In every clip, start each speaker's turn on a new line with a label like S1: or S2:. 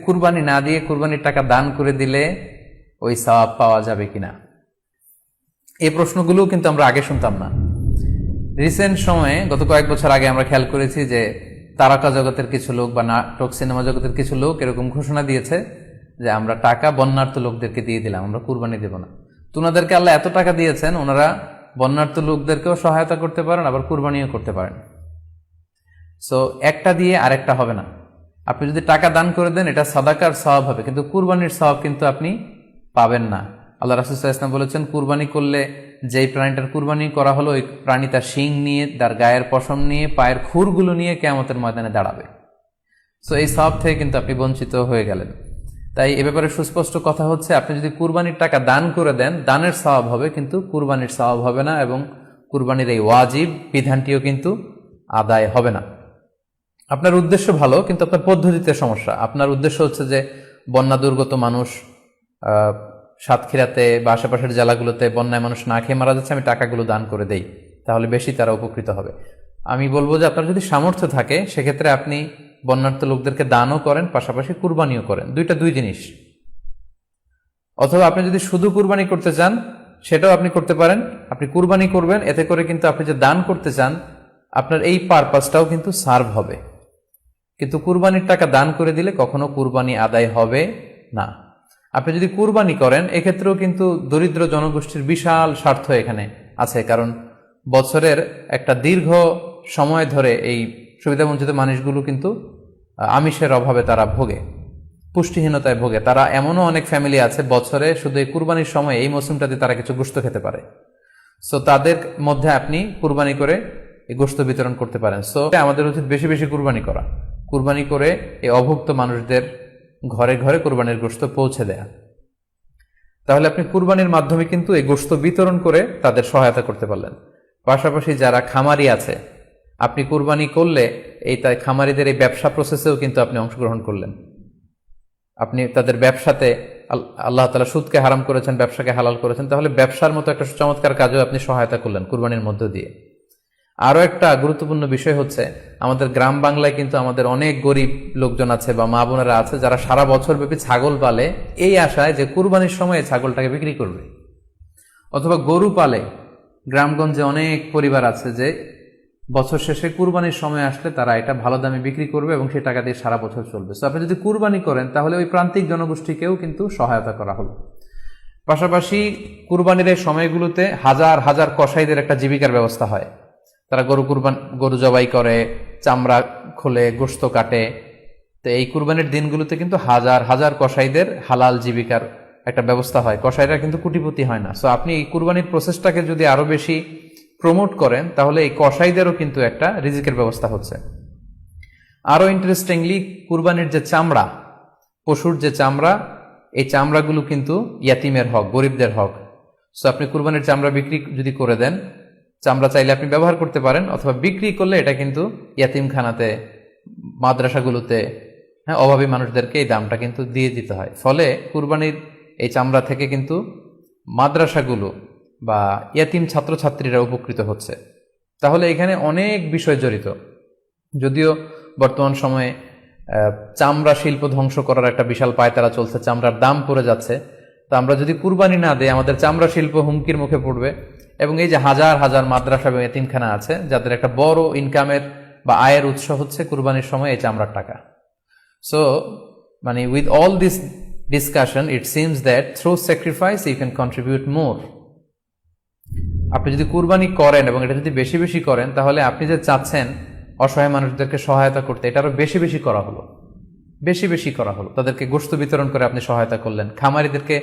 S1: কুরবানি না দিয়ে কুরবানির টাকা দান করে দিলে ওই সওয়াব পাওয়া যাবে কিনা, এই প্রশ্নগুলো কিন্তু আমরা আগে শুনতাম না। রিসেন্ট সময়ে গত কয়েক বছর আগে আমরা খেয়াল করেছি যে তারকা জগতের কিছু লোক বা নাটক সিনেমা জগতের কিছু লোক এরকম ঘোষণা দিয়েছে যে আমরা টাকা বন্যার্থ লোকদেরকে দিয়ে দিলাম, আমরা কুরবানি দেব না। তো ওনাদেরকে আল্লাহ এত টাকা দিয়েছেন, ওনারা বন্যার্থ লোকদেরকেও সহায়তা করতে পারেন, আবার কুরবানিও করতে পারেন। সো একটা দিয়ে আরেকটা হবে না। আপনি যদি টাকা দান করে দেন এটা সাদাকার সওয়াব হবে, কিন্তু কুরবানির সওয়াব কিন্তু আপনি পাবেন না। আল্লাহ রাসূল সাল্লাল্লাহু আলাইহি ওয়াসাল্লাম বলেছেন, কুরবানি করলে যেই প্রাণীটার কুরবানি করা হলো ওই প্রাণী তার শিং নিয়ে, তার গায়ের পশম নিয়ে, পায়ের খুরগুলো নিয়ে কিয়ামতের ময়দানে দাঁড়াবে। সো এই সওয়াব থেকে কিন্তু আপনি বঞ্চিত হয়ে গেলেন। তাই এ ব্যাপারে সুস্পষ্ট কথা হচ্ছে, আপনি যদি কুরবানির টাকা দান করে দেন, দানের সওয়াব হবে, কিন্তু কুরবানির সওয়াব হবে না, এবং কুরবানির এই ওয়াজিব বিধানটিও কিন্তু আদায় হবে না। আপনার উদ্দেশ্য ভালো, কিন্তু আপনার পদ্ধতিতে সমস্যা। আপনার উদ্দেশ্য হচ্ছে যে বন্যা দুর্গত মানুষ, সাতক্ষীরাতে বা আশেপাশের জেলাগুলোতে বন্যায় মানুষ না খেয়ে মারা যাচ্ছে, আমি টাকাগুলো দান করে দেই, তাহলে বেশি তারা উপকৃত হবে। আমি বলবো যে আপনার যদি সামর্থ্য থাকে সেক্ষেত্রে আপনি বন্যার্থ লোকদেরকে দানও করেন, পাশাপাশি কুরবানিও করেন, দুই জিনিস। অথবা আপনি যদি শুধু কুরবানি করতে চান সেটাও আপনি করতে পারেন, আপনি কুরবানি করবেন, এতে করে কিন্তু আপনি যে দান করতে চান আপনার এই পারপাসটাও কিন্তু সার্ভ হবে। কিন্তু কুরবানির টাকা দান করে দিলে কখনো কুরবানি আদায় হবে না। আপনি যদি কুরবানি করেন এক্ষেত্রেও কিন্তু দরিদ্র জনগোষ্ঠীর বিশাল স্বার্থ এখানে আছে, কারণ বছরের একটা দীর্ঘ সময় ধরে এই সুবিধাবঞ্চিত মানুষগুলো কিন্তু আমিষের অভাবে তারা ভোগে, পুষ্টিহীনতায় ভোগে। তারা এমনও অনেক ফ্যামিলি আছে বছরে শুধু এই কুরবানির সময় এই মৌসুমটাতে তারা কিছু গোশত খেতে পারে। সো তাদের মধ্যে আপনি কুরবানি করে এই গোশত বিতরণ করতে পারেন। সো আমাদের উচিত বেশি বেশি কুরবানি করা, কুরবানি করে এই অভুক্ত মানুষদের ঘরে ঘরে কুরবানির গোশত পৌঁছে দেয়া। তাহলে আপনি কুরবানির মাধ্যমে কিন্তু এই গোশত বিতরণ করে তাদের সহায়তা করতে পারলেন। পাশাপাশি যারা খামারি আছে, আপনি কুরবানি করলে এই তাই খামারিদের এই ব্যবসা প্রসেসেও কিন্তু আপনি অংশগ্রহণ করলেন। আপনি তাদের ব্যবসাতে, আল্লাহ তাআলা সুদকে হারাম করেছেন, ব্যবসাকে হালাল করেছেন, তাহলে ব্যবসার মতো একটা চমৎকার কাজও আপনি সহায়তা করলেন কুরবানির মধ্য দিয়ে। আরো একটা গুরুত্বপূর্ণ বিষয় হচ্ছে, আমাদের গ্রাম বাংলায় কিন্তু আমাদের অনেক গরিব লোকজন আছে বা মা বোনেরা আছে যারা সারা বছর ব্যাপী ছাগল পালে এই আশায় যে কুরবানির সময় ছাগলটাকে বিক্রি করবে, অথবা গরু পালে। গ্রামগঞ্জে অনেক পরিবার আছে যে বছর শেষে কুরবানির সময় আসলে তারা এটা ভালো দামে বিক্রি করবে এবং সেই টাকা দিয়ে সারা বছর চলবে। তো আপনি যদি কুরবানি করেন তাহলে ওই প্রান্তিক জনগোষ্ঠীকেও কিন্তু সহায়তা করা হলো। পাশাপাশি কুরবানির এই সময়গুলোতে হাজার হাজার কসাইদের একটা জীবিকার ব্যবস্থা হয়। তারা গরু জবাই করে, চামড়া খোলে, গোশত কাটে। তো এই কুরবানির দিনগুলোতে কিন্তু হাজার হাজার কসাইদের হালাল জীবিকার একটা ব্যবস্থা হয়। কসাইরা কিন্তু কোটিপতি হয় না। সো আপনি এই কুরবানির প্রসেসটাকে যদি আরো বেশি প্রমোট করেন তাহলে এই কসাইদেরও কিন্তু একটা রিজিকের ব্যবস্থা হচ্ছে। আরো ইন্টারেস্টিংলি, কুরবানির যে চামড়া, পশুর যে চামড়া, এই চামড়াগুলো কিন্তু ইয়াতিমের হক, গরিবদের হক। সো আপনি কুরবানির চামড়া বিক্রি যদি করে দেন, চামড়া চাইলে আপনি ব্যবহার করতে পারেন, অথবা বিক্রি করলে এটা কিন্তু ইয়াতিমখানাতে, মাদ্রাসাগুলোতে, অভাবী মানুষদেরকে এই দামটা কিন্তু দিয়ে দিতে হয়। ফলে কুরবানির এই চামড়া থেকে কিন্তু মাদ্রাসাগুলো বা ইয়াতিম ছাত্রছাত্রীরা উপকৃত হচ্ছে। তাহলে এখানে অনেক বিষয় জড়িত। যদিও বর্তমান সময়ে চামড়া শিল্প ধ্বংস করার একটা বিশাল পায়তারা চলছে, চামড়ার দাম পড়ে যাচ্ছে। তো আমরা যদি কুরবানি না দেই আমাদের চামড়া শিল্প হুমকির মুখে পড়বে। এবং এই যে হাজার হাজার মাদ্রাসা এবং এতিমখানা আছে যাদের একটা বড় ইনকামের বা আয়ের উৎস হচ্ছে কুরবানির সময় এই চামড়ার টাকা। সো মানে with all this discussion it seems that through sacrifice you can contribute more. আপনি যদি কুরবানি করেন এবং এটা যদি বেশি বেশি করেন তাহলে আপনি যে চাচ্ছেন অসহায় মানুষদেরকে সহায়তা করতে, এটা আরো বেশি বেশি করা হলো, বেশি বেশি করা হলো। তাদেরকে গোশত বিতরণ করে আপনি সহায়তা করলেন, খামারিদেরকে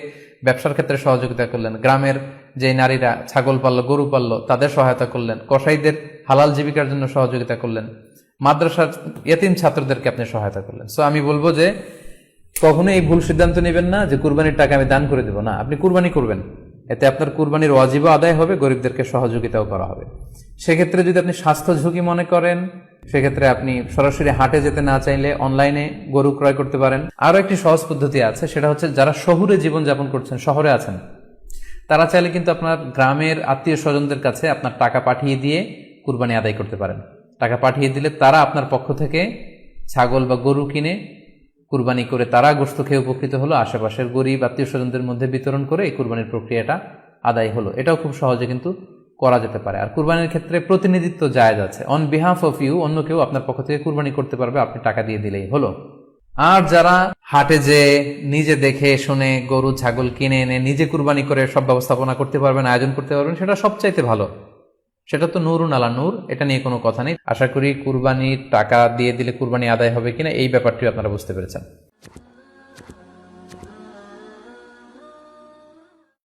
S1: ব্যবসার ক্ষেত্রে সহযোগিতা করলেন, গ্রামের যে নারীরা ছাগল পাললো, গরু পাললো তাদের সহায়তা করলেন, কসাইদের হালাল জীবিকার জন্য সহযোগিতা করলেন, মাদ্রাসার ইয়েতিম ছাত্রদেরকে আপনি সহায়তা করলেন। সো আমি বলবো যে কখনো এই ভুল সিদ্ধান্ত নেবেন না যে কুরবানির টাকা আমি দান করে দেব। না, আপনি কুরবানি করবেন, এতে আপনার কুরবানির ওয়াজিবও আদায় হবে, গরিবদেরকে সহযোগিতাও করা হবে। সেক্ষেত্রে যদি আপনি স্বাস্থ্য ঝুঁকি মনে করেন সেক্ষেত্রে আপনি সরাসরি হাটে যেতে না চাইলে অনলাইনে গরু ক্রয় করতে পারেন। আরো একটি সহজ পদ্ধতি আছে, সেটা হচ্ছে যারা শহুরে জীবন যাপন করছেন, শহরে আছেন, তারা চাইলে কিন্তু আপনার গ্রামের আত্মীয় স্বজনদের কাছে আপনার টাকা পাঠিয়ে দিয়ে কুরবানি আদায় করতে পারেন। টাকা পাঠিয়ে দিলে তারা আপনার পক্ষ থেকে ছাগল বা গরু কিনে কুরবানি করে তারা গোশত খেয়ে উপকৃত হলো, আশেপাশের গরিব আত্মীয় স্বজনদের মধ্যে বিতরণ করে এই কুরবানির প্রক্রিয়াটা আদায় হলো। এটাও খুব সহজে কিন্তু করা যেতে পারে। আর কুরবানির ক্ষেত্রে প্রতিনিধিত্ব জায়েজ আছে, অন বিহাফ অফ ইউ, অন্য কেউ আপনার পক্ষ থেকে কুরবানি করতে পারবে, আপনি টাকা দিয়ে দিলেই হলো। আর যারা হাটে যে নিজে দেখে শুনে গরু ছাগল কিনে এনে নিজে কুরবানি করে সব ব্যবস্থাপনা করতে পারবেন, আয়োজন করতে পারবেন, সেটা সবচাইতে ভালো। সেটা তো নূরুন আলা নূর, এটা নিয়ে কোনো কথা নেই। আশা করি কুরবানির টাকা দিয়ে দিলে কুরবানি আদায় হবে কিনা এই ব্যাপারটি আপনারা বুঝতে পেরেছেন।